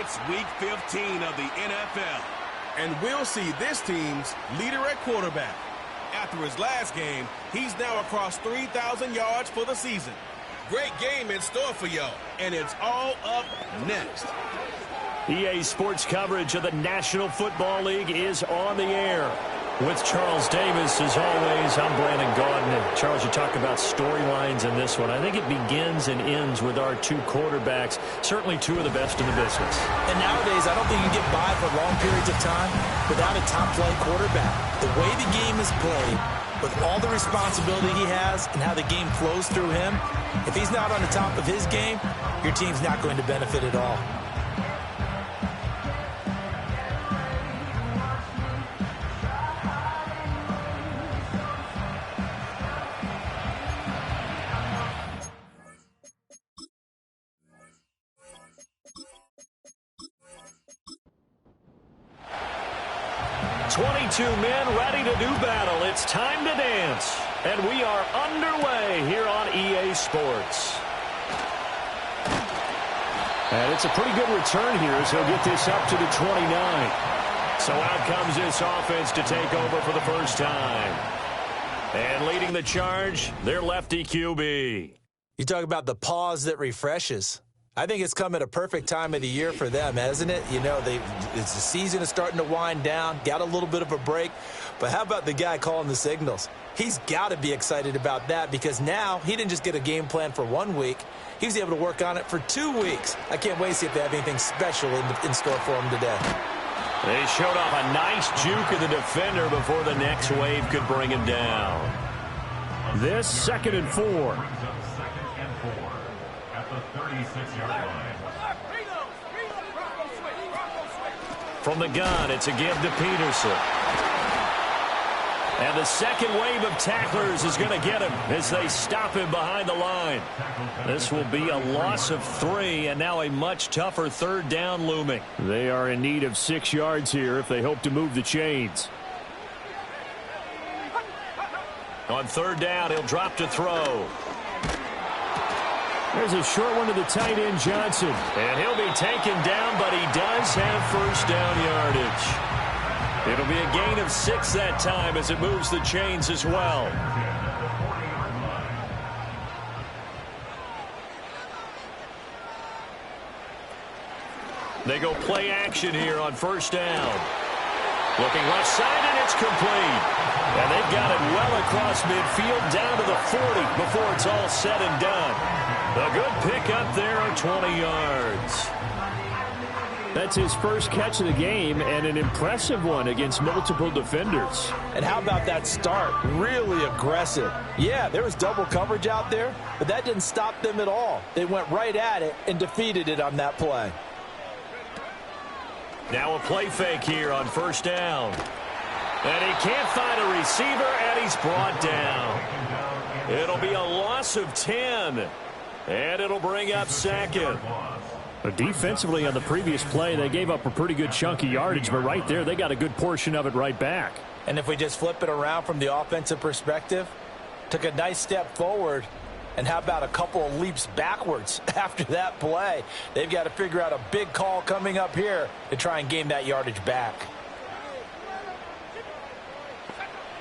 It's Week 15 of the NFL. And we'll see this team's leader at quarterback. After his last game, he's now across 3,000 yards for the season. Great game in store for y'all, and it's all up next. EA Sports coverage of the National Football League is on the air. With Charles Davis, as always, I'm Brandon Gaudin. Charles, you talk about storylines in this one. I think it begins and ends with our two quarterbacks, certainly two of the best in the business. And nowadays, I don't think you can get by for long periods of time without a top-flight quarterback. The way the game is played, with all the responsibility he has and how the game flows through him, if he's not on the top of his game, your team's not going to benefit at all. Men ready to do battle. It's time to dance. And we are underway here on EA Sports. And it's a pretty good return here as he'll get this up to the 29. So out comes this offense to take over for the first time. And leading the charge, their lefty QB. You talk about the pause that refreshes. I think it's come at a perfect time of the year for them, hasn't it? You know, the season is starting to wind down, got a little bit of a break. But how about the guy calling the signals? He's got to be excited about that because now he didn't just get a game plan for 1 week. He was able to work on it for 2 weeks. I can't wait to see if they have anything special in store for him today. They showed off a nice juke of the defender before the next wave could bring him down. This 2nd and 4. From the gun, it's a give to Peterson. And the second wave of tacklers is going to get him as they stop him behind the line. This will be a loss of 3, and now a much tougher 3rd down looming. They are in need of 6 yards here if they hope to move the chains. On 3rd down, he'll drop to throw. There's a short one to the tight end, Johnson. And he'll be taken down, but he does have 1st down yardage. It'll be a gain of 6 that time as it moves the chains as well. They go play action here on 1st down. Looking left side, and it's complete. And they've got it well across midfield down to the 40 before it's all said and done. A good pick up there of 20 yards. That's his first catch of the game and an impressive one against multiple defenders. And how about that start? Really aggressive. Yeah, there was double coverage out there, but that didn't stop them at all. They went right at it and defeated it on that play. Now a play fake here on 1st down. And he can't find a receiver, and he's brought down. It'll be a loss of 10. And it'll bring up 2nd. Defensively on the previous play, they gave up a pretty good chunk of yardage, but right there, they got a good portion of it right back. And if we just flip it around from the offensive perspective, took a nice step forward, and how about a couple of leaps backwards after that play? They've got to figure out a big call coming up here to try and gain that yardage back.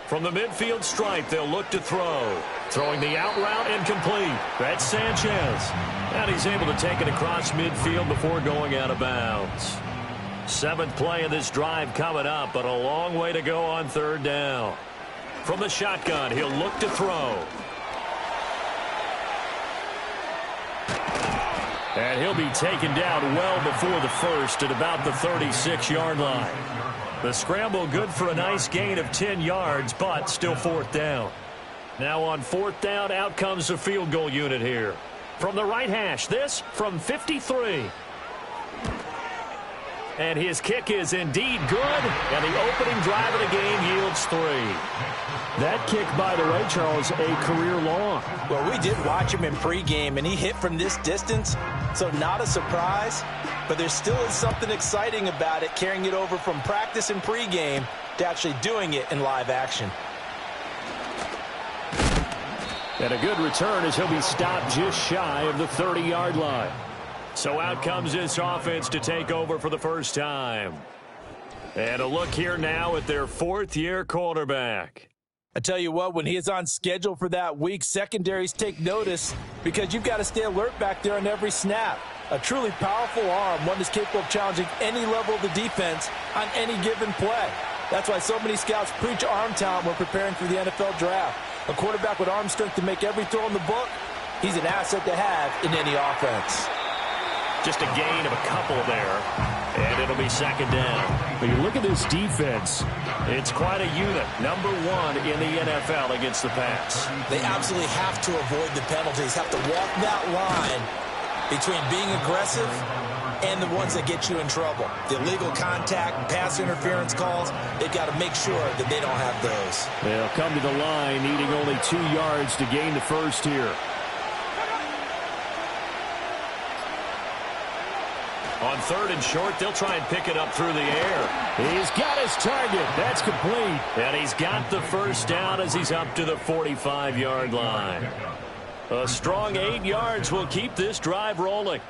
From the midfield stripe, they'll look to throw. Throwing the out route incomplete. That's Sanchez. And he's able to take it across midfield before going out of bounds. 7th play of this drive coming up, but a long way to go on 3rd down. From the shotgun, he'll look to throw. And he'll be taken down well before the 1st at about the 36-yard line. The scramble good for a nice gain of 10 yards, but still 4th down. Now on 4th down, out comes the field goal unit here. From the right hash, this from 53. And his kick is indeed good, and the opening drive of the game yields 3. That kick, by the way, Charles, a career long. Well, we did watch him in pregame, and he hit from this distance, so not a surprise. But there still is something exciting about it, carrying it over from practice and pregame to actually doing it in live action. And a good return as he'll be stopped just shy of the 30-yard line. So out comes this offense to take over for the first time. And a look here now at their fourth-year quarterback. I tell you what, when he is on schedule for that week, secondaries take notice because you've got to stay alert back there on every snap. A truly powerful arm, one that's capable of challenging any level of the defense on any given play. That's why so many scouts preach arm talent when preparing for the NFL draft. A quarterback with arm strength to make every throw in the book, he's an asset to have in any offense. Just a gain of a couple there, and it'll be second down. But you look at this defense. It's quite a unit. Number one in the NFL against the pass. They absolutely have to avoid the penalties, have to walk that line between being aggressive and the ones that get you in trouble. The illegal contact, pass interference calls, they've got to make sure that they don't have those. They'll come to the line needing only 2 yards to gain the first here. On third and short, they'll try and pick it up through the air. He's got his target. That's complete. And he's got the first down as he's up to the 45-yard line. A strong 8 yards will keep this drive rolling.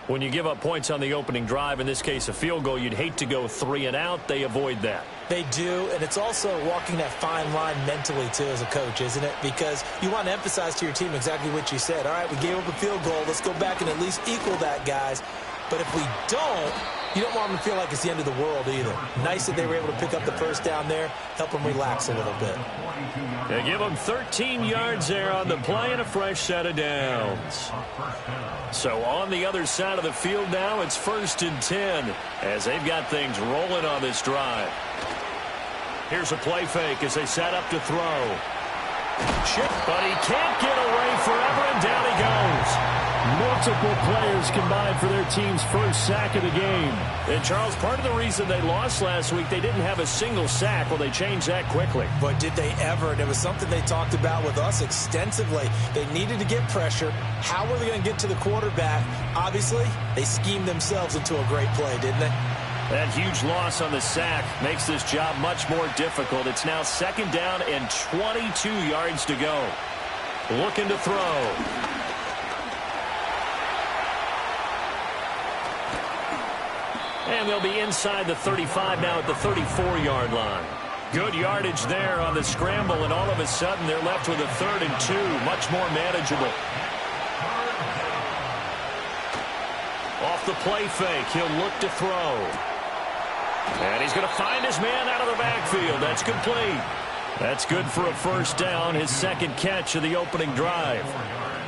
When you give up points on the opening drive, in this case a field goal, you'd hate to go 3 and out. They avoid that. They do, and it's also walking that fine line mentally, too, as a coach, isn't it? Because you want to emphasize to your team exactly what you said. All right, we gave up a field goal. Let's go back and at least equal that, guys. But if we don't, you don't want them to feel like it's the end of the world either. Nice that they were able to pick up the first down there, help them relax a little bit. They give them 13 yards there on the play and a fresh set of downs. So on the other side of the field now, it's 1st and 10 as they've got things rolling on this drive. Here's a play fake as they set up to throw. Chip, but he can't get away forever, and down he goes. Multiple players combined for their team's first sack of the game. And, Charles, part of the reason they lost last week, they didn't have a single sack. Well, they changed that quickly. But did they ever? And it was something they talked about with us extensively. They needed to get pressure. How were they going to get to the quarterback? Obviously, they schemed themselves into a great play, didn't they? That huge loss on the sack makes this job much more difficult. It's now second down and 22 yards to go. Looking to throw. And they'll be inside the 35 now at the 34-yard line. Good yardage there on the scramble, and all of a sudden they're left with a 3rd and 2, much more manageable. Off the play fake, he'll look to throw. And he's going to find his man out of the backfield. That's complete. That's good for a first down, his second catch of the opening drive.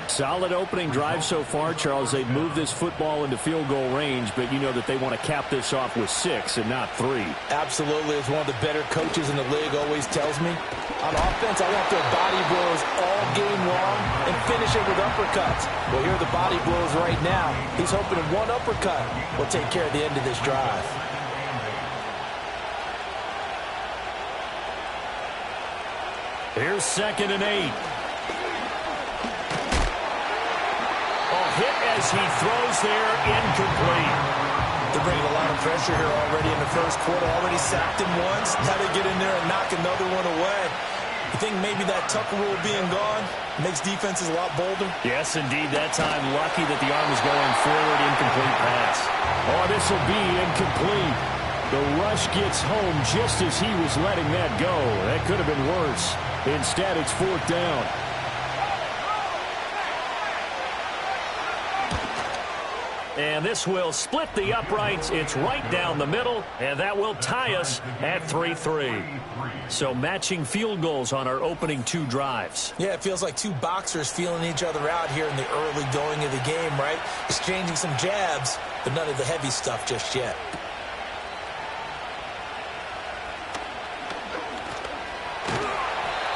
Solid opening drive so far, Charles. They've moved this football into field goal range, but you know that they want to cap this off with 6 and not 3. Absolutely. As one of the better coaches in the league always tells me, on offense, I want their body blows all game long and finish it with uppercuts. Well, here are the body blows right now. He's hoping that one uppercut will take care of the end of this drive. Here's 2nd and 8. Hit as he throws there, incomplete. They're bringing a lot of pressure here already in the first quarter. Already sacked him once. Now they get in there and knock another one away. You think maybe that Tucker rule being gone makes defenses a lot bolder? Yes, indeed. That time, lucky that the arm was going forward. Incomplete pass. Oh, this will be incomplete. The rush gets home just as he was letting that go. That could have been worse. Instead, it's 4th down. And this will split the uprights. It's right down the middle, and that will tie us at 3-3. So matching field goals on our opening 2 drives. Yeah, it feels like 2 boxers feeling each other out here in the early going of the game, right? Exchanging some jabs, but none of the heavy stuff just yet.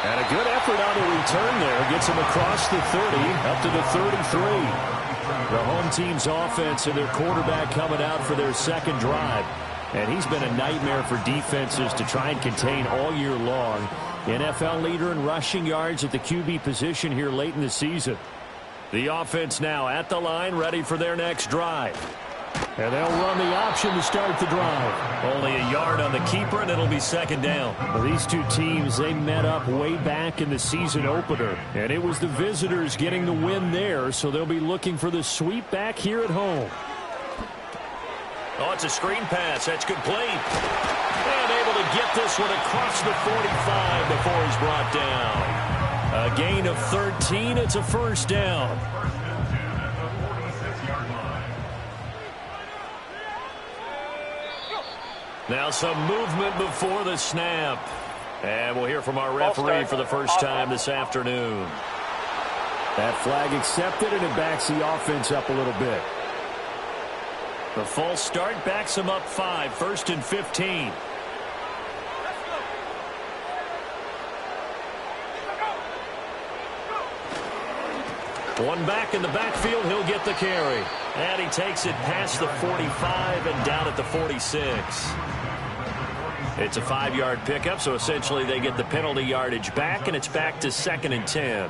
And a good effort on the return there. Gets him across the 30, up to the 33. The home team's offense and their quarterback coming out for their second drive. And he's been a nightmare for defenses to try and contain all year long. NFL leader in rushing yards at the QB position here late in the season. The offense now at the line, ready for their next drive. And they'll run the option to start the drive. Only a yard on the keeper, and it'll be second down. Well, these two teams, they met up way back in the season opener. And it was the visitors getting the win there, so they'll be looking for the sweep back here at home. Oh, it's a screen pass. That's complete. And able to get this one across the 45 before he's brought down. A gain of 13. It's a first down. Now some movement before the snap. And we'll hear from our referee for the first time this afternoon. That flag accepted, and it backs the offense up a little bit. The false start backs him up 5, 1st and 15. One back in the backfield, he'll get the carry. And he takes it past the 45 and down at the 46. It's a 5-yard pickup, so essentially they get the penalty yardage back, and it's back to 2nd and 10.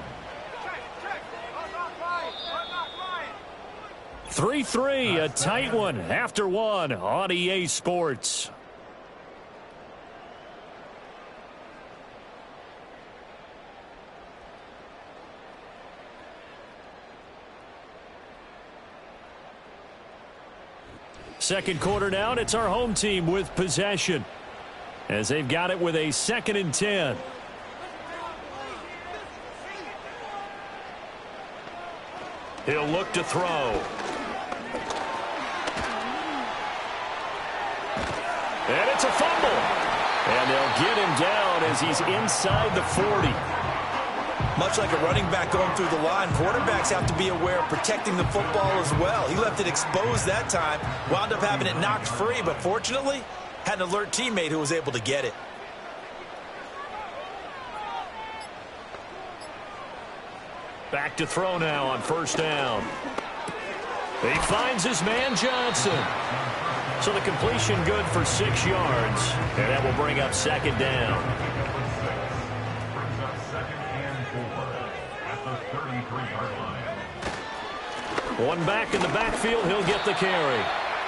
3-3, a tight one after one on EA Sports. Second quarter now, and it's our home team with possession, as they've got it with a 2nd and 10. He'll look to throw. And it's a fumble. And they'll get him down as he's inside the 40. Much like a running back going through the line, quarterbacks have to be aware of protecting the football as well. He left it exposed that time, wound up having it knocked free, but fortunately, had an alert teammate who was able to get it. Back to throw now on first down. He finds his man Johnson. So the completion good for 6 yards. And that will bring up second down. One back in the backfield, he'll get the carry.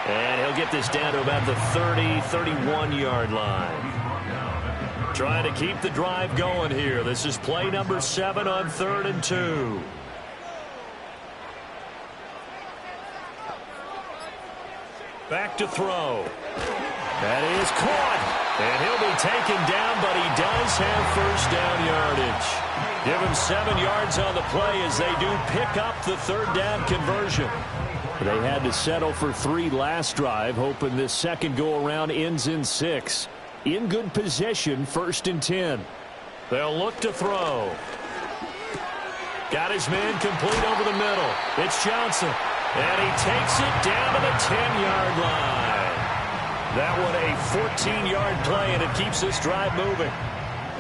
And he'll get this down to about the 30, 31-yard line. Trying to keep the drive going here. This is play number 7 on 3rd and 2. Back to throw. That is caught. And he'll be taken down, but he does have first down yardage. Give him 7 yards on the play as they do pick up the 3rd down conversion. They had to settle for 3 last drive, hoping this second go-around ends in 6. In good position, 1st and 10. They'll look to throw. Got his man complete over the middle. It's Johnson. And he takes it down to the 10-yard line. That one a 14-yard play, and it keeps this drive moving.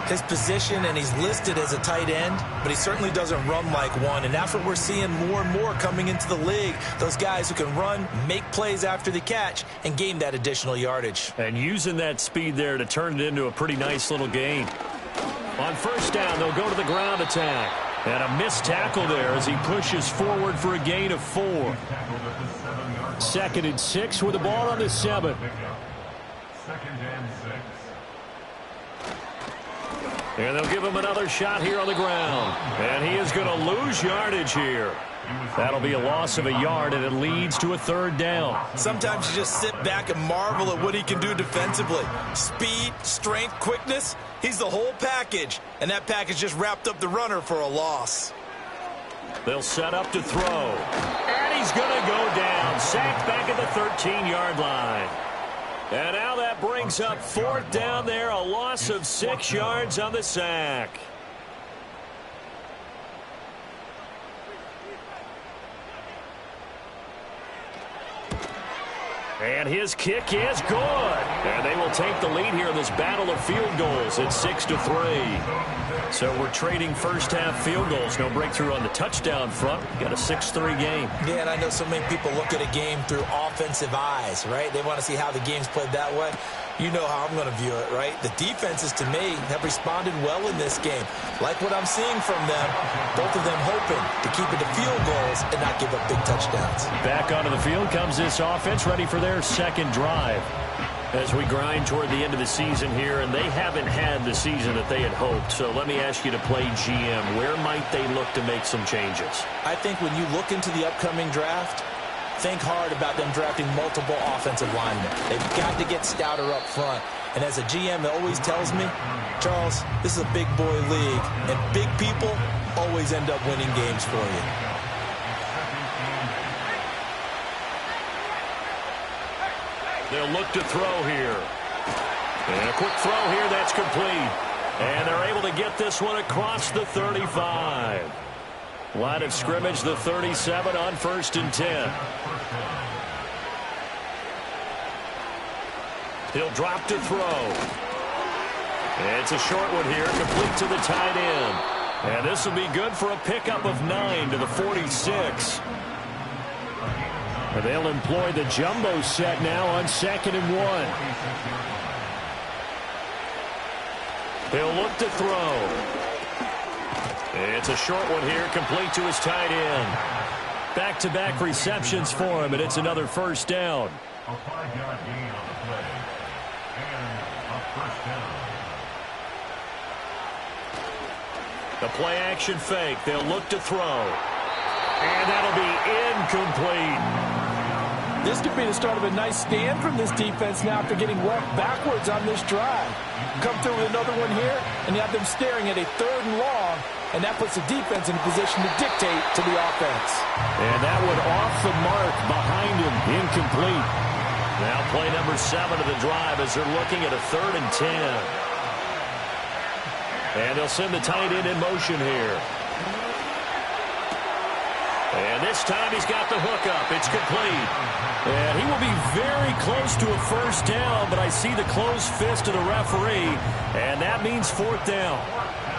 His position, and he's listed as a tight end, but he certainly doesn't run like one, and that's what we're seeing more and more coming into the league. Those guys who can run, make plays after the catch, and gain that additional yardage. And using that speed there to turn it into a pretty nice little gain. On first down, they'll go to the ground attack. And a missed tackle there as he pushes forward for a gain of 4. 2nd and 6 with the ball on the 7. And they'll give him another shot here on the ground. And he is going to lose yardage here. That'll be a loss of a yard, and it leads to a 3rd down. Sometimes you just sit back and marvel at what he can do defensively. Speed, strength, quickness, he's the whole package. And that package just wrapped up the runner for a loss. They'll set up to throw. And he's going to go down. Sacked back at the 13-yard line. And now that brings up 4th down there. A loss of 6 yards on the sack. And his kick is good. And they will take the lead here in this battle of field goals at 6-3. So we're trading first half field goals. No breakthrough on the touchdown front. Got a 6-3 game. Yeah, and I know so many people look at a game through offensive eyes, right? They want to see how the game's played that way. You know how I'm going to view it, right? The defenses, to me, have responded well in this game. Like what I'm seeing from them, both of them hoping to keep it to field goals and not give up big touchdowns. Back onto the field comes this offense, ready for their second drive. As we grind toward the end of the season here, and they haven't had the season that they had hoped. So let me ask you to play GM. Where might they look to make some changes? I think when you look into the upcoming draft, think hard about them drafting multiple offensive linemen. They've got to get stouter up front. And as a GM, it always tells me, Charles, this is a big boy league, and big people always end up winning games for you. They'll look to throw here. And a quick throw here, that's complete. And they're able to get this one across the 35. Line of scrimmage, the 37 on 1st and 10. He'll drop to throw. It's a short one here, complete to the tight end. And this will be good for a pickup of 9 to the 46. And they'll employ the jumbo set now on 2nd and 1. He'll look to throw. It's a short one here, complete to his tight end. Back-to-back receptions for him, and it's another first down. A 5-yard gain on the play. And a first down. The play-action fake. They'll look to throw. And that'll be incomplete. This could be the start of a nice stand from this defense now after getting walked backwards on this drive. Come through with another one here, and you have them staring at a 3rd and long, and that puts the defense in a position to dictate to the offense. And that one off the mark behind him, incomplete. Now play number 7 of the drive as they're looking at a 3rd and 10. And they'll send the tight end in motion here. And this time he's got the hookup. It's complete. And he will be very close to a first down, but I see the closed fist of the referee, and that means 4th down.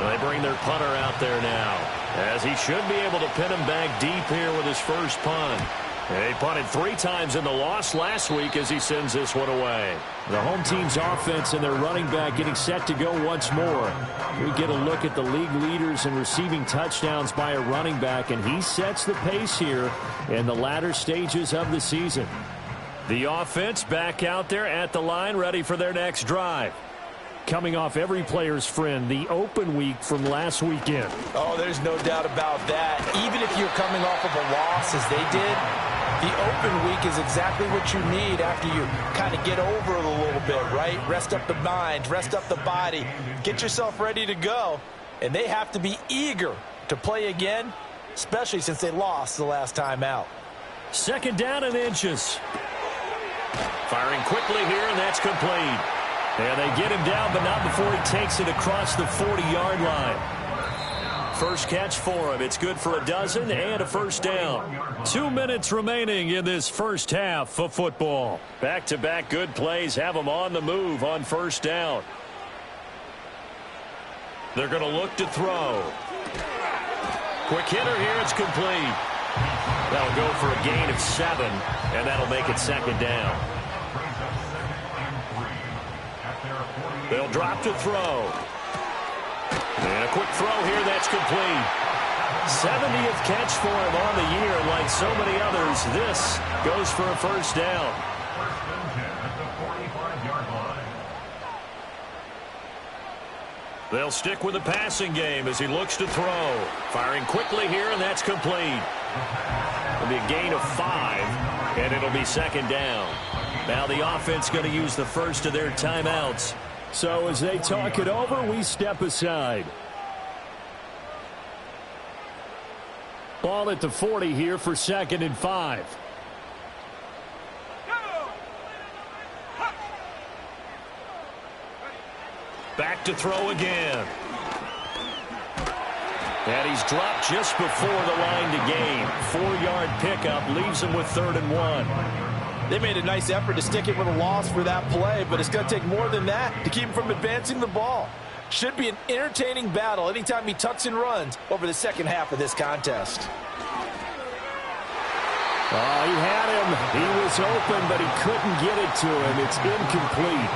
They bring their punter out there now, as he should be able to pin him back deep here with his first punt. He punted 3 times in the loss last week as he sends this one away. The home team's offense and their running back getting set to go once more. We get a look at the league leaders in receiving touchdowns by a running back, and he sets the pace here in the latter stages of the season. The offense back out there at the line, ready for their next drive. Coming off every player's friend, the open week from last weekend. Oh, there's no doubt about that. Even if you're coming off of a loss as they did, the open week is exactly what you need after you kind of get over it a little bit, right? Rest up the mind, rest up the body, get yourself ready to go. And they have to be eager to play again, especially since they lost the last time out. 2nd down and inches. Firing quickly here, and that's complete. And they get him down, but not before he takes it across the 40-yard line. First catch for him. It's good for a dozen and a first down. 2 minutes remaining in this first half of football. Back-to-back good plays have them on the move on first down. They're going to look to throw. Quick hitter here. It's complete. That'll go for a gain of 7, and that'll make it 2nd down. They'll drop to throw. And a quick throw here, that's complete. 70th catch for him on the year, and like so many others, this goes for a first down. They'll stick with the passing game as he looks to throw. Firing quickly here, and that's complete. It'll be a gain of 5, and it'll be 2nd down. Now the offense going to use the first of their timeouts. So as they talk it over, we step aside. Ball at the 40 here for 2nd and 5. Back to throw again. And he's dropped just before the line to gain. 4-yard pickup leaves him with 3rd and 1. They made a nice effort to stick it with a loss for that play, but it's going to take more than that to keep him from advancing the ball. Should be an entertaining battle anytime he tucks and runs over the second half of this contest. Oh, he had him. He was open, but he couldn't get it to him. It's incomplete.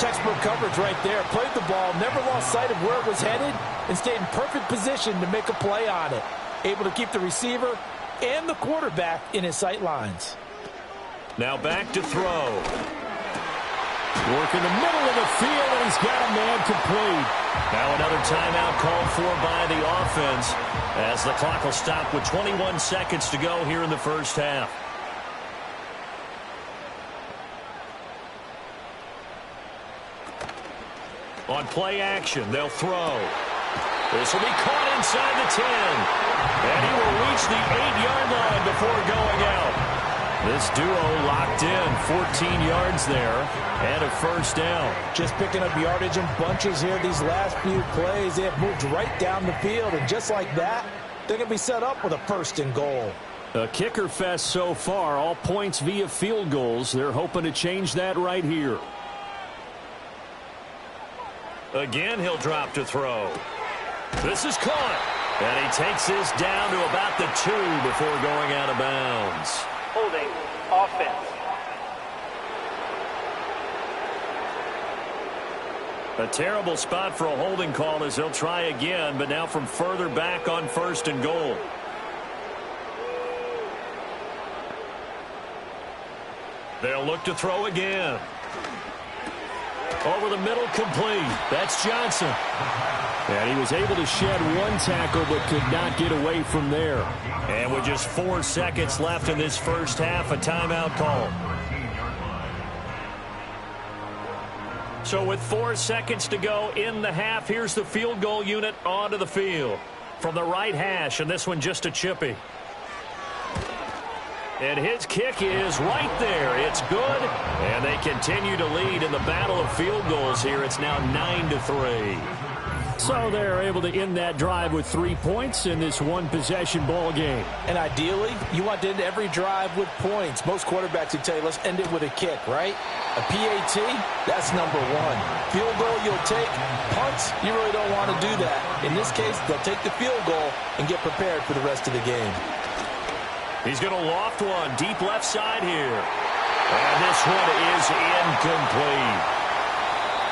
Textbook coverage right there. Played the ball, never lost sight of where it was headed, and stayed in perfect position to make a play on it. Able to keep the receiver and the quarterback in his sight lines. Now back to throw. Work in the middle of the field, and he's got a man complete. Now another timeout called for by the offense as the clock will stop with 21 seconds to go here in the first half. On play action, they'll throw. This will be caught inside the 10. And he will reach the 8-yard line before going out. This duo locked in, 14 yards there, and a first down. Just picking up yardage in bunches here these last few plays. They have moved right down the field, and just like that, they're going to be set up with a first and goal. A kicker fest so far, all points via field goals. They're hoping to change that right here. Again, he'll drop to throw. This is caught. And he takes this down to about the 2 before going out of bounds. Holding offense. A terrible spot for a holding call as he'll try again, but now from further back on first and goal. They'll look to throw again. Over the middle, complete. That's Johnson. And he was able to shed one tackle but could not get away from there. And with just 4 seconds left in this first half, a timeout call. So with 4 seconds to go in the half, here's the field goal unit onto the field. From the right hash, and this one just a chippy. And his kick is right there. It's good. And they continue to lead in the battle of field goals here. It's now 9-3. So they're able to end that drive with 3 points in this one-possession ball game. And ideally, you want to end every drive with points. Most quarterbacks would tell you, let's end it with a kick, right? A PAT, that's number 1. Field goal, you'll take. Punts, you really don't want to do that. In this case, they'll take the field goal and get prepared for the rest of the game. He's going to loft one deep left side here. And this one is incomplete.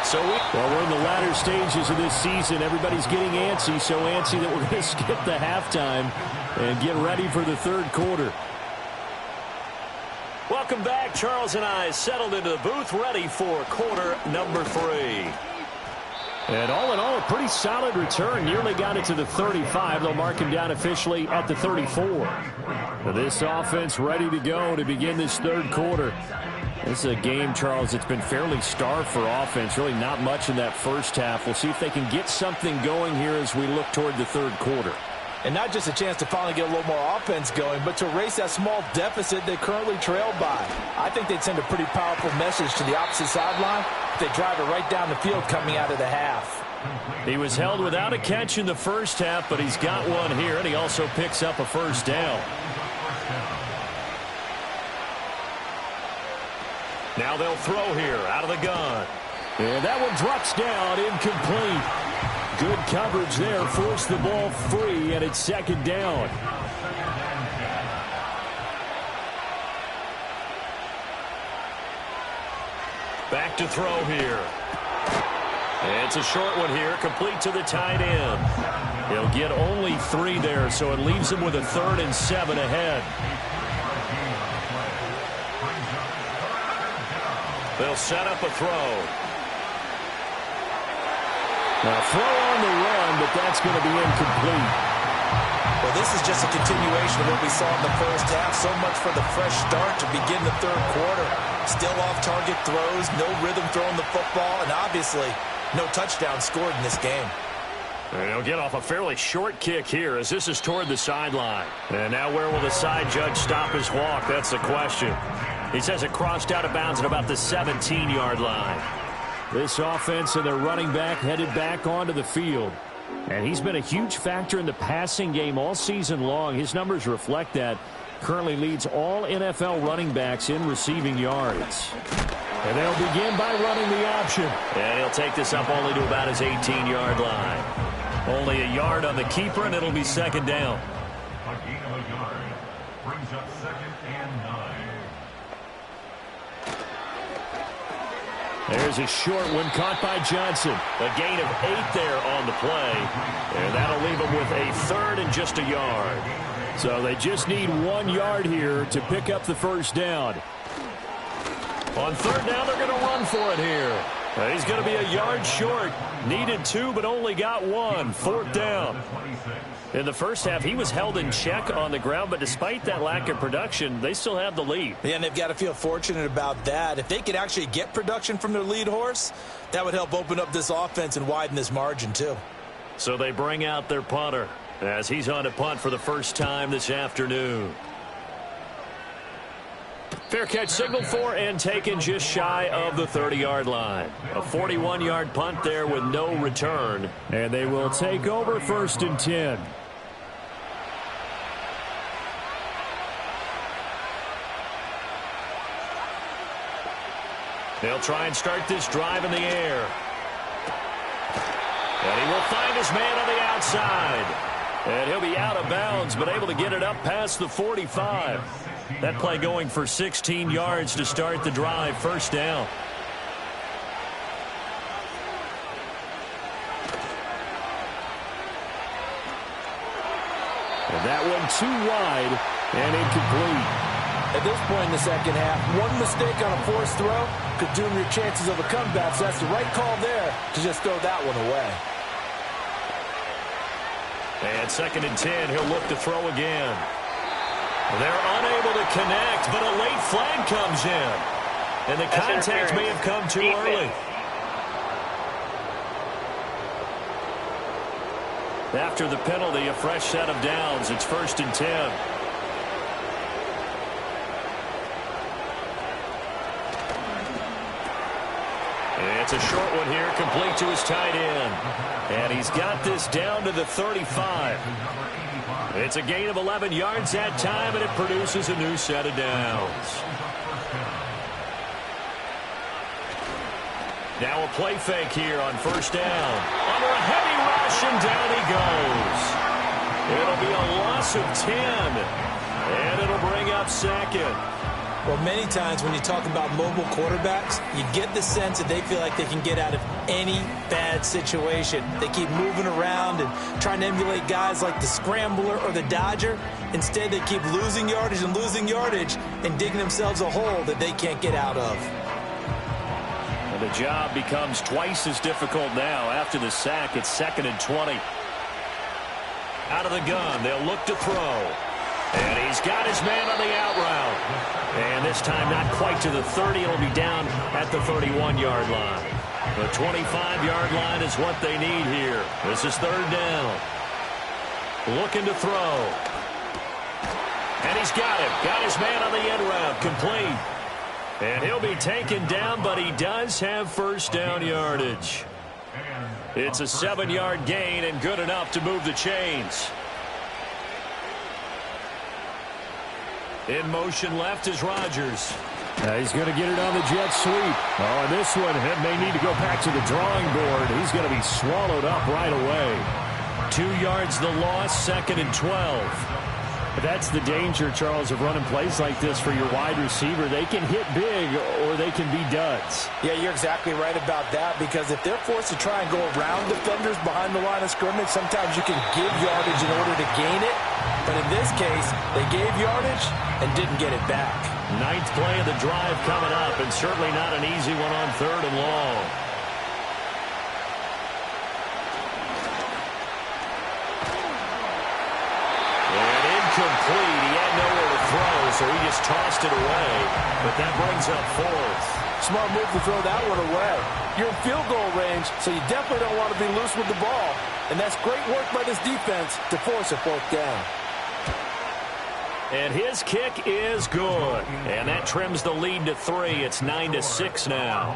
So we're in the latter stages of this season. Everybody's getting antsy, so antsy that we're going to skip the halftime and get ready for the third quarter. Welcome back. Charles and I settled into the booth, ready for quarter number 3. And all in all, a pretty solid return. Nearly got it to the 35. They'll mark him down officially at the 34. This offense ready to go to begin this third quarter. This is a game, Charles, that's been fairly starved for offense. Really not much in that first half. We'll see if they can get something going here as we look toward the third quarter. And not just a chance to finally get a little more offense going, but to erase that small deficit they currently trail by. I think they'd send a pretty powerful message to the opposite sideline if they drive it right down the field coming out of the half. He was held without a catch in the first half, but he's got one here, and he also picks up a first down. Now they'll throw here out of the gun. And that one drops down, incomplete. Good coverage there, forced the ball free, and it's second down. Back to throw here. And it's a short one here, complete to the tight end. He'll get only 3 there, so it leaves him with a 3rd and 7 ahead. They'll set up a throw. Now throw on the run, but that's going to be incomplete. Well, this is just a continuation of what we saw in the first half. So much for the fresh start to begin the third quarter. Still off-target throws, no rhythm throwing the football, and obviously no touchdown scored in this game. And he'll get off a fairly short kick here as this is toward the sideline. And now where will the side judge stop his walk? That's the question. He says it crossed out of bounds at about the 17-yard line. This offense and their running back headed back onto the field. And he's been a huge factor in the passing game all season long. His numbers reflect that. Currently leads all NFL running backs in receiving yards. And they'll begin by running the option. And he'll take this up only to about his 18-yard line. Only a yard on the keeper, and it'll be second down. A gain of a yard brings up 2nd and 9. There's a short one caught by Johnson. A gain of 8 there on the play. And that'll leave them with a third and just a yard. So they just need 1 yard here to pick up the first down. On third down, they're going to run for it here. He's going to be a yard short. Needed 2, but only got 1. Fourth down. In the first half, he was held in check on the ground, but despite that lack of production, they still have the lead. Yeah, and they've got to feel fortunate about that. If they could actually get production from their lead horse, that would help open up this offense and widen this margin too. So they bring out their punter as he's on to punt for the first time this afternoon. Fair catch signaled for and taken just shy of the 30-yard line. A 41-yard punt there with no return. And they will take over first and 10. They'll try and start this drive in the air. And he will find his man on the outside. And he'll be out of bounds, but able to get it up past the 45. That play going for 16 yards to start the drive. First down. And that one too wide and incomplete. At this point in the second half, one mistake on a forced throw could doom your chances of a comeback. So that's the right call there to just throw that one away. And second and 10, he'll look to throw again. They're unable to connect, but a late flag comes in. And the contact may have come too early. After the penalty, a fresh set of downs. It's first and 10. It's a short one here, complete to his tight end. And he's got this down to the 35. It's a gain of 11 yards that time, and it produces a new set of downs. Now a play fake here on first down. Under a heavy rush, and down he goes. It'll be a loss of 10, and it'll bring up second. Well, many times when you talk about mobile quarterbacks, you get the sense that they feel like they can get out of any bad situation. They keep moving around and trying to emulate guys like the Scrambler or the Dodger. Instead, they keep losing yardage and digging themselves a hole that they can't get out of. And the job becomes twice as difficult now. After the sack, it's second and 20. Out of the gun, they'll look to throw. And he's got his man on the out route. And this time not quite to the 30. It'll be down at the 31-yard line. The 25-yard line is what they need here. This is third down. Looking to throw. And he's got it. Got his man on the end route. Complete. And he'll be taken down, but he does have first down yardage. It's a 7-yard gain and good enough to move the chains. In motion left is Rodgers. He's going to get it on the jet sweep. Oh, and this one may need to go back to the drawing board. He's going to be swallowed up right away. 2 yards the loss, second and 12. That's the danger, Charles, of running plays like this for your wide receiver. They can hit big or they can be duds. Yeah, you're exactly right about that, because if they're forced to try and go around defenders behind the line of scrimmage, sometimes you can give yardage in order to gain it. But in this case, they gave yardage and didn't get it back. Ninth play of the drive coming up, and certainly not an easy one on third and long. Complete. He had nowhere to throw, so he just tossed it away. But that brings up fourth. Smart move to throw that one away. You're in field goal range, so you definitely don't want to be loose with the ball. And that's great work by this defense to force a fourth down. And his kick is good. And that trims the lead to 3. It's 9-6 now.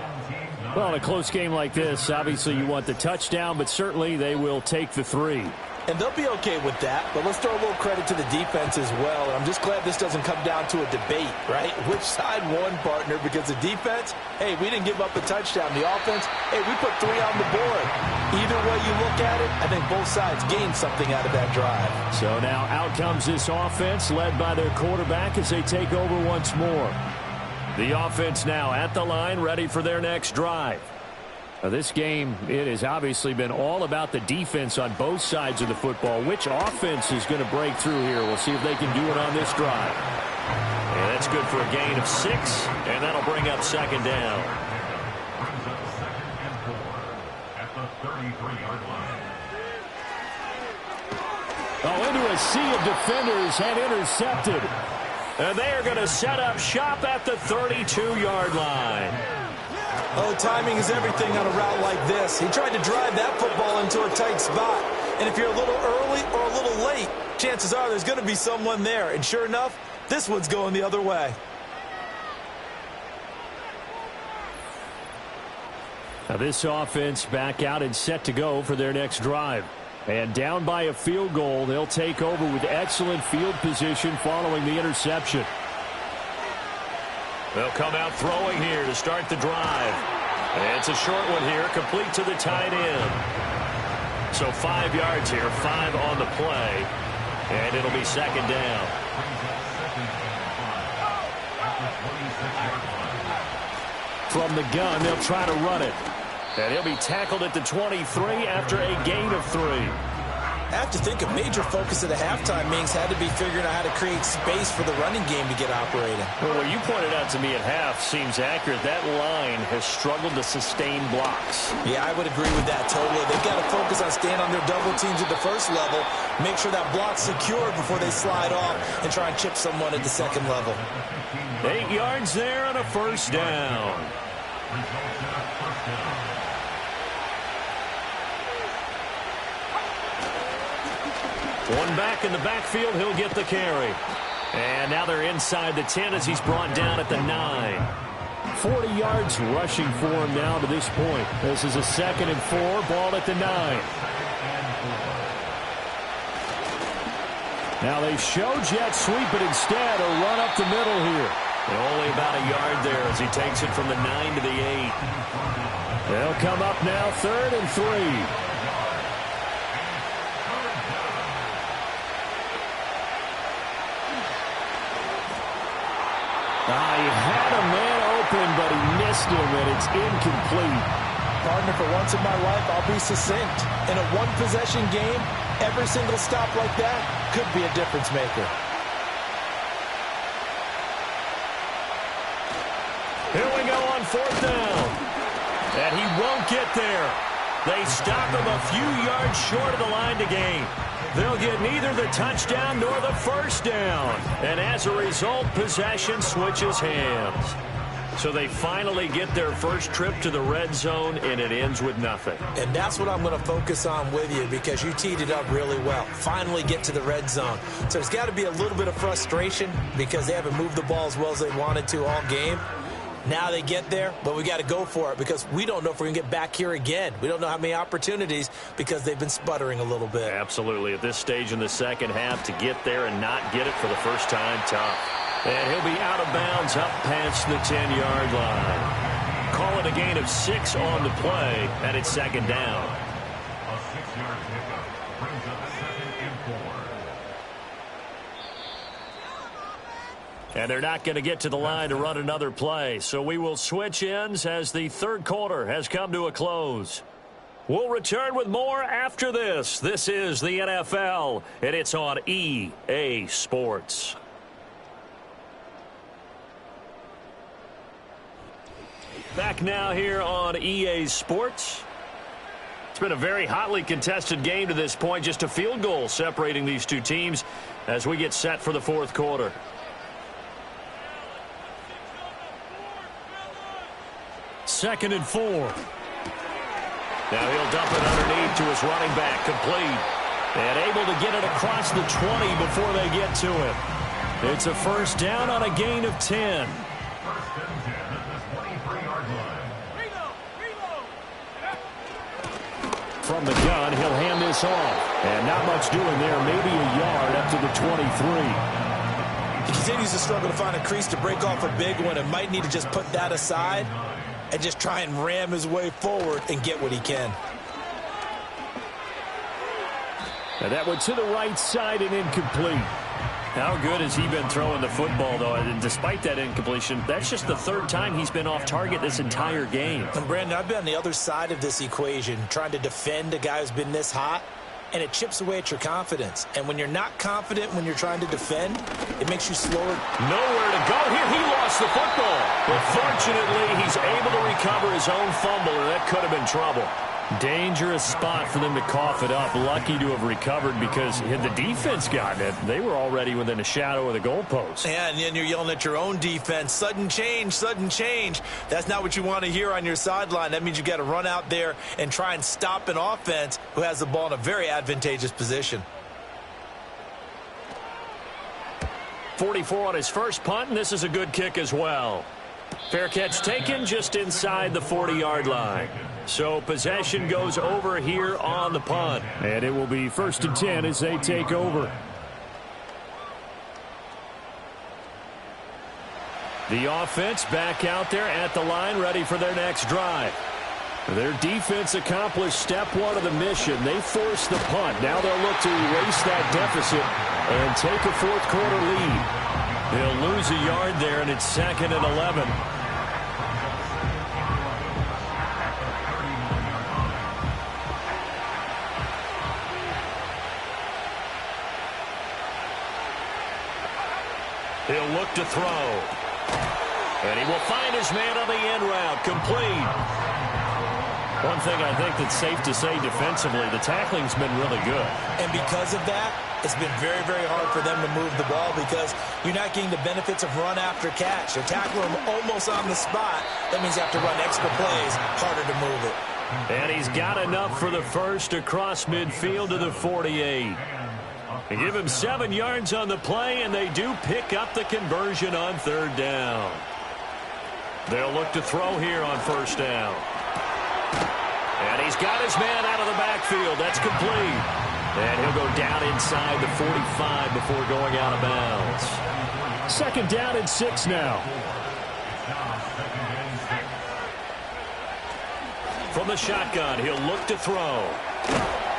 Well, in a close game like this, obviously you want the touchdown, but certainly they will take the 3. And they'll be okay with that, but let's throw a little credit to the defense as well. And I'm just glad this doesn't come down to a debate, right? Which side won, partner? Because the defense, hey, we didn't give up a touchdown. The offense, hey, we put 3 on the board. Either way you look at it, I think both sides gained something out of that drive. So now out comes this offense led by their quarterback as they take over once more. The offense now at the line, ready for their next drive. Now, this game, it has obviously been all about the defense on both sides of the football. Which offense is going to break through here? We'll see if they can do it on this drive. And that's good for a gain of 6, and that'll bring up second down. Brings up 2nd and 4 at the 33-yard line. Oh, into a sea of defenders and intercepted. And they are going to set up shop at the 32-yard line. Oh, timing is everything on a route like this. He tried to drive that football into a tight spot. And if you're a little early or a little late, chances are there's going to be someone there. And sure enough, this one's going the other way. Now this offense back out and set to go for their next drive. And down by a field goal, they'll take over with excellent field position following the interception. They'll come out throwing here to start the drive. And it's a short one here, complete to the tight end. So 5 yards here, 5 on the play. And it'll be second down. From the gun, they'll try to run it. And he'll be tackled at the 23 after a gain of 3. I have to think a major focus of the halftime meetings had to be figuring out how to create space for the running game to get operating. Well, what you pointed out to me at half seems accurate. That line has struggled to sustain blocks. Yeah, I would agree with that totally. They've got to focus on staying on their double teams at the first level, make sure that block's secured before they slide off and try and chip someone at the second level. 8 yards there on a first down. One back in the backfield, he'll get the carry. And now they're inside the 10 as he's brought down at the 9. 40 yards rushing for him now to this point. This is a 2nd and 4, ball at the 9. Now they show jet sweep it instead, or run up the middle here. And only about a yard there as he takes it from the 9 to the 8. They'll come up now 3rd and 3. He had a man open, but he missed him, and it's incomplete. Partner, for once in my life, I'll be succinct. In a one-possession game, every single stop like that could be a difference maker. Here we go on 4th down. And he won't get there. They stop him a few yards short of the line to gain. They'll get neither the touchdown nor the first down. And as a result, possession switches hands. So they finally get their first trip to the red zone, and it ends with nothing. And that's what I'm going to focus on with you, because you teed it up really well. Finally get to the red zone. So there's got to be a little bit of frustration because they haven't moved the ball as well as they wanted to all game. Now they get there, but we got to go for it because we don't know if we're going to get back here again. We don't know how many opportunities because they've been sputtering a little bit. Absolutely. At this stage in the second half, to get there and not get it for the first time, tough. And he'll be out of bounds up past the 10-yard line. Call it a gain of 6 on the play, and it's second down. A 6-yard pickup brings up 2nd and 4. And they're not going to get to the line to run another play. So we will switch ends as the third quarter has come to a close. We'll return with more after this. This is the NFL, and it's on EA Sports. Back now here on EA Sports. It's been a very hotly contested game to this point. Just a field goal separating these two teams as we get set for the fourth quarter. Second and 4. Now he'll dump it underneath to his running back, complete. And able to get it across the 20 before they get to him. It's a first down on a gain of 10. From the gun, he'll hand this off. And not much doing there, maybe a yard up to the 23. He continues to struggle to find a crease to break off a big one and might need to just put that aside and just try and ram his way forward and get what he can. And that one to the right side and incomplete. How good has he been throwing the football, though? And despite that incompletion, that's just the third time he's been off target this entire game. And, Brandon, I've been on the other side of this equation, trying to defend a guy who's been this hot, and it chips away at your confidence. And when you're not confident when you're trying to defend, it makes you slower. Nowhere to go here. He lost the football. But fortunately, he's able to recover his own fumble, or that could have been trouble. Dangerous spot for them to cough it up. Lucky to have recovered because had the defense gotten it, they were already within a shadow of the goalpost. Yeah, and then you're yelling at your own defense. Sudden change, sudden change. That's not what you want to hear on your sideline. That means you got to run out there and try and stop an offense who has the ball in a very advantageous position. 44 on his first punt, and this is a good kick as well. Fair catch taken just inside the 40-yard line. So possession goes over here on the punt. And it will be 1st and 10 as they take over. The offense back out there at the line, ready for their next drive. Their defense accomplished step one of the mission. They forced the punt. Now they'll look to erase that deficit and take a fourth-quarter lead. They'll lose a yard there, and it's 2nd and 11. He'll look to throw. And he will find his man on the end route. Complete. One thing I think that's safe to say defensively, the tackling's been really good. And because of that, it's been very, very hard for them to move the ball because you're not getting the benefits of run after catch. They're tackling them almost on the spot. That means you have to run extra plays, harder to move it. And he's got enough for the first across midfield to the 48. They give him 7 yards on the play, and they do pick up the conversion on 3rd down. They'll look to throw here on 1st down. And he's got his man out of the backfield. That's complete. And he'll go down inside the 45 before going out of bounds. 2nd down and 6 now. From the shotgun, he'll look to throw.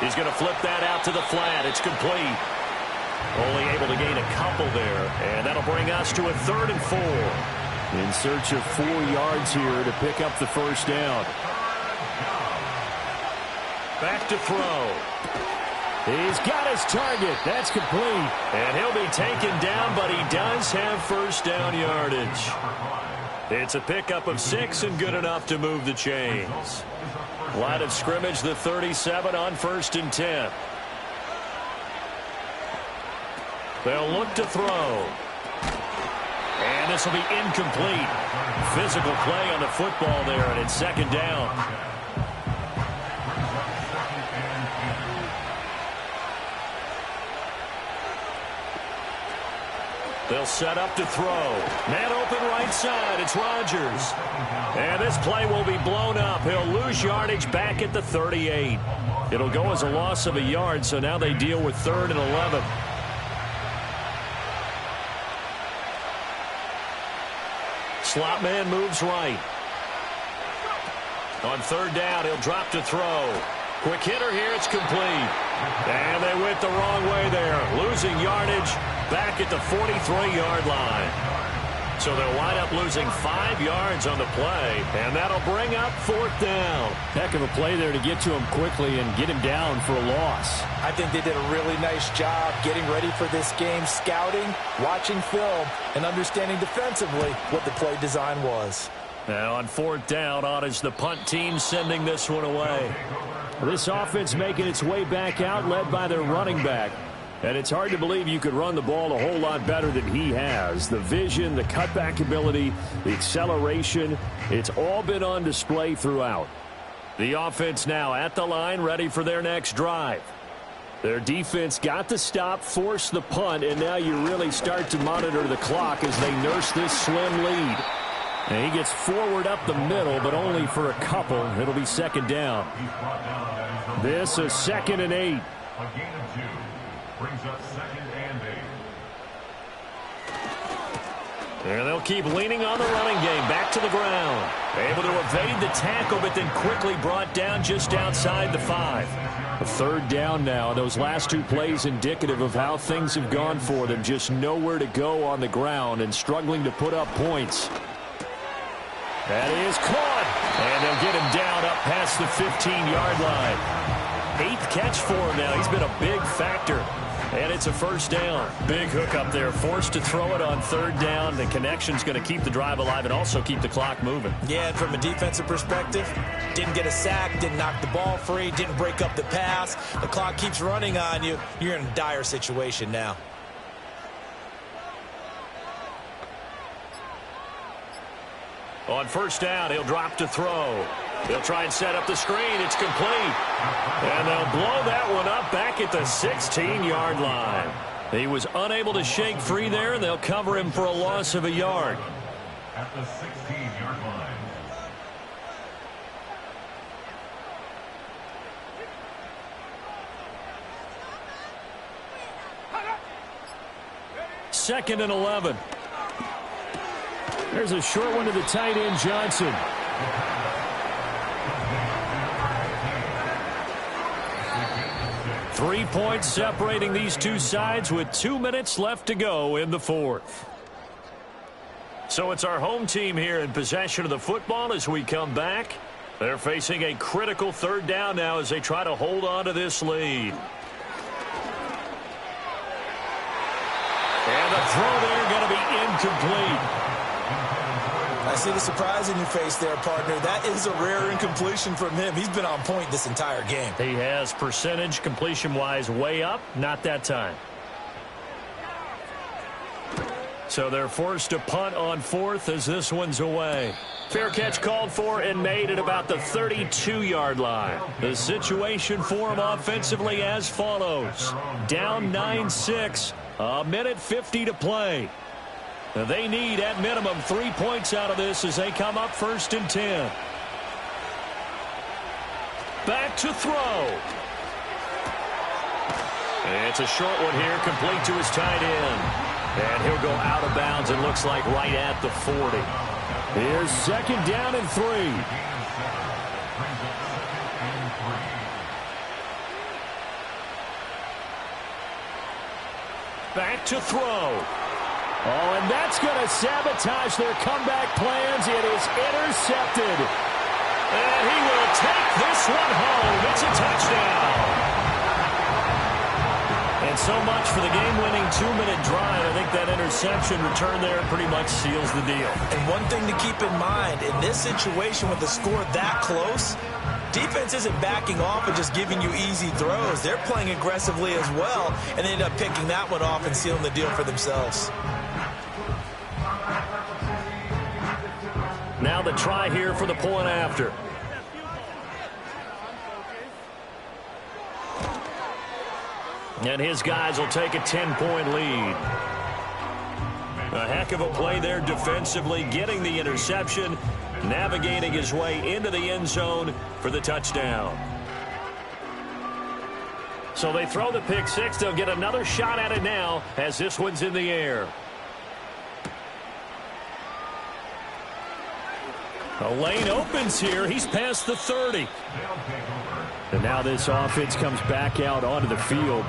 He's going to flip that out to the flat. It's complete. Only able to gain a couple there. And that'll bring us to a 3rd and 4. In search of 4 yards here to pick up the 1st down. Back to throw. He's got his target. That's complete. And he'll be taken down, but he does have 1st down yardage. It's a pickup of 6 and good enough to move the chains. Line of scrimmage, the 37 on 1st and 10. They'll look to throw. And this will be incomplete. Physical play on the football there, and it's 2nd down. They'll set up to throw. Man open right side. It's Rodgers. And this play will be blown up. He'll lose yardage back at the 38. It'll go as a loss of a yard, so now they deal with 3rd and 11. Slot man moves right. On 3rd down, he'll drop to throw. Quick hitter here, it's complete. And they went the wrong way there. Losing yardage back at the 43-yard line. So they'll wind up losing 5 yards on the play, and that'll bring up 4th down. Heck of a play there to get to him quickly and get him down for a loss. I think they did a really nice job getting ready for this game, scouting, watching film, and understanding defensively what the play design was. Now on 4th down, on is the punt team sending this one away. This offense making its way back out, led by their running back. And it's hard to believe you could run the ball a whole lot better than he has. The vision, the cutback ability, the acceleration, it's all been on display throughout. The offense now at the line, ready for their next drive. Their defense got the stop, forced the punt, and now you really start to monitor the clock as they nurse this slim lead. And he gets forward up the middle, but only for a couple. It'll be 2nd down. This is 2nd and 8. A gain of 2 brings up 2nd and And they'll keep leaning on the running game. Back to the ground. Able to evade the tackle, but then quickly brought down just outside the 5. A third down now. Those last 2 plays indicative of how things have gone for them. Just nowhere to go on the ground and struggling to put up points. That is caught. And they'll get him down up past the 15-yard line. 8th catch for him now. He's been a big factor. And it's a first down. Big hook up there. Forced to throw it on third down. The connection's going to keep the drive alive and also keep the clock moving. Yeah, and from a defensive perspective, didn't get a sack, didn't knock the ball free, didn't break up the pass. The clock keeps running on you. You're in a dire situation now. On first down, he'll drop to throw. He'll try and set up the screen. It's complete. And they'll blow that one up back at the 16-yard line. He was unable to shake free there, and they'll cover him for a loss of a yard. At the 16-yard line. Second and 11. There's a short one to the tight end, Johnson. Three points separating these two sides with 2 minutes left to go in the fourth. So it's our home team here in possession of the football as we come back. They're facing a critical third down now as they try to hold on to this lead. And the throw there going to be incomplete. I see the surprise in your face there, partner. That is a rare incompletion from him. He's been on point this entire game. He has percentage completion-wise way up. Not that time. So they're forced to punt on fourth as this one's away. Fair catch called for and made at about the 32-yard line. The situation for him offensively as follows. Down 9-6, a minute 50 to play. They need, at minimum, 3 points out of this as they come up first and 10. Back to throw. It's a short one here, complete to his tight end. And he'll go out of bounds, it looks like right at the 40. Here's second down and 3. Back to throw. Oh, and that's going to sabotage their comeback plans. It is intercepted. And he will take this one home. It's a touchdown. And so much for the game-winning 2-minute drive. I think that interception return there pretty much seals the deal. And one thing to keep in mind, in this situation with the score that close, defense isn't backing off and just giving you easy throws. They're playing aggressively as well, and they end up picking that one off and sealing the deal for themselves. Now the try here for the point after. And his guys will take a 10-point lead. A heck of a play there defensively, getting the interception, navigating his way into the end zone for the touchdown. So they throw the pick six. They'll get another shot at it now as this one's in the air. A lane opens here. He's past the 30. And now this offense comes back out onto the field.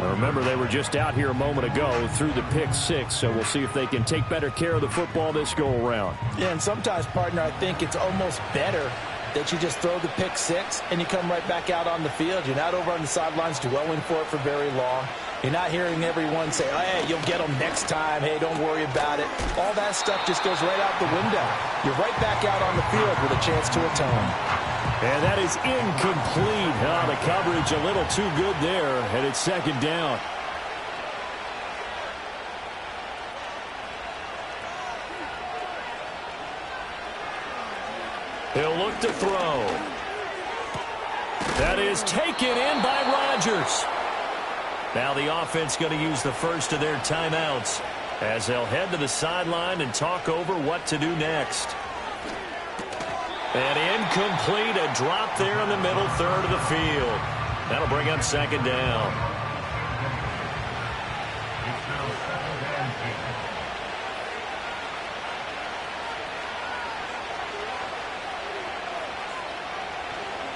Now remember, they were just out here a moment ago through the pick six, so we'll see if they can take better care of the football this go-around. Yeah, and sometimes, partner, I think it's almost better that you just throw the pick six and you come right back out on the field. You're not over on the sidelines dwelling for it for very long. You're not hearing everyone say, oh, hey, you'll get them next time. Hey, don't worry about it. All that stuff just goes right out the window. You're right back out on the field with a chance to atone. And that is incomplete. Oh, the coverage a little too good there, and it's second down. He'll look to throw. That is taken in by Rodgers. Now the offense going to use the first of their timeouts as they'll head to the sideline and talk over what to do next. And incomplete, a drop there in the middle third of the field. That'll bring up second down.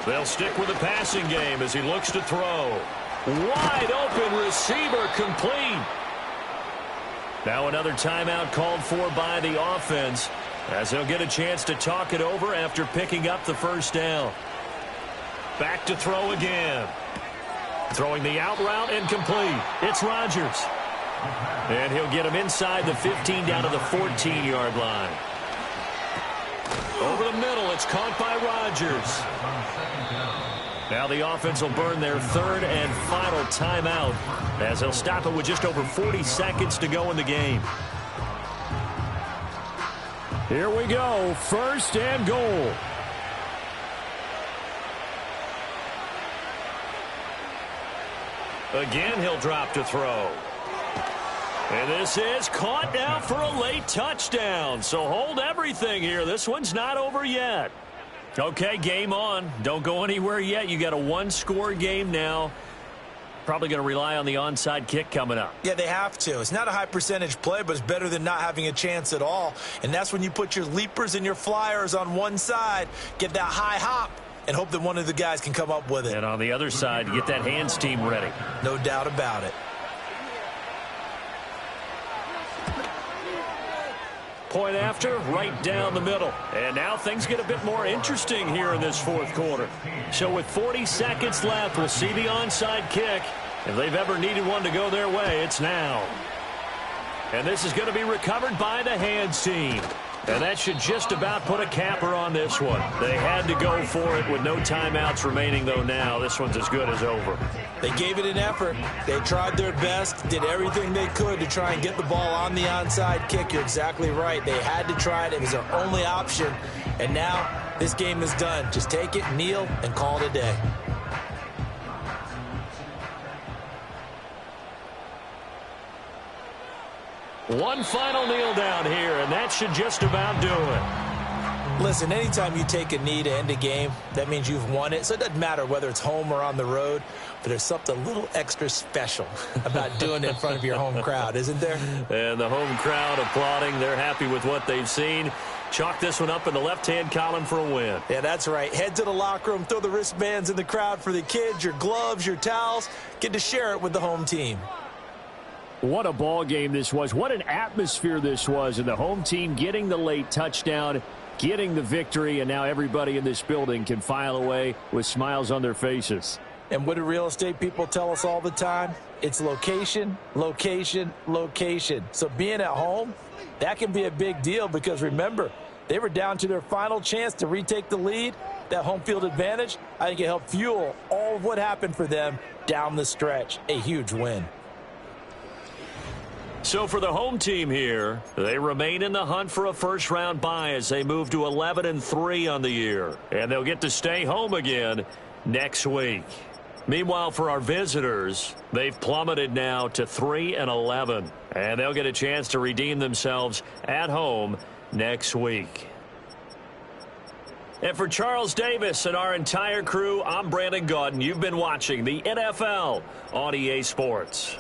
They'll stick with the passing game as he looks to throw. Wide open receiver, complete. Now another timeout called for by the offense as they'll get a chance to talk it over after picking up the first down. Back to throw again. Throwing the out route and complete. It's Rodgers. And he'll get him inside the 15 down to the 14-yard line. Over the middle, it's caught by Rodgers. Now the offense will burn their third and final timeout as they'll stop it with just over 40 seconds to go in the game. Here we go, first and goal. Again, he'll drop to throw. And this is caught now for a late touchdown. So hold everything here. This one's not over yet. Okay, game on. Don't go anywhere yet. You got a one-score game now. Probably going to rely on the onside kick coming up. Yeah, they have to. It's not a high percentage play, but it's better than not having a chance at all. And that's when you put your leapers and your flyers on one side, get that high hop, and hope that one of the guys can come up with it. And on the other side, get that hands team ready. No doubt about it. Point after, right down the middle. And now things get a bit more interesting here in this fourth quarter. So with 40 seconds left, we'll see the onside kick. If they've ever needed one to go their way, it's now. And this is going to be recovered by the hands team. And that should just about put a capper on this one. They had to go for it with no timeouts remaining, though now. This one's as good as over. They gave it an effort. They tried their best, did everything they could to try and get the ball on the onside kick. You're exactly right. They had to try it. It was their only option. And now this game is done. Just take it, kneel, and call it a day. One final kneel down here, and that should just about do it. Listen, anytime you take a knee to end a game, that means you've won it. So it doesn't matter whether it's home or on the road, but there's something a little extra special about doing it in front of your home crowd, isn't there? And the home crowd applauding. They're happy with what they've seen. Chalk this one up in the left-hand column for a win. Yeah, that's right. Head to the locker room, throw the wristbands in the crowd for the kids, your gloves, your towels. Get to share it with the home team. What a ball game this was. What an atmosphere this was. And the home team getting the late touchdown, getting the victory, and now everybody in this building can file away with smiles on their faces. And what do real estate people tell us all the time? It's location, location, location. So being at home, that can be a big deal because, remember, they were down to their final chance to retake the lead. That home field advantage, I think it helped fuel all of what happened for them down the stretch. A huge win. So for the home team here, they remain in the hunt for a first-round bye as they move to 11-3 on the year. And they'll get to stay home again next week. Meanwhile, for our visitors, they've plummeted now to 3-11. And they'll get a chance to redeem themselves at home next week. And for Charles Davis and our entire crew, I'm Brandon Gaudin. You've been watching the NFL on EA Sports.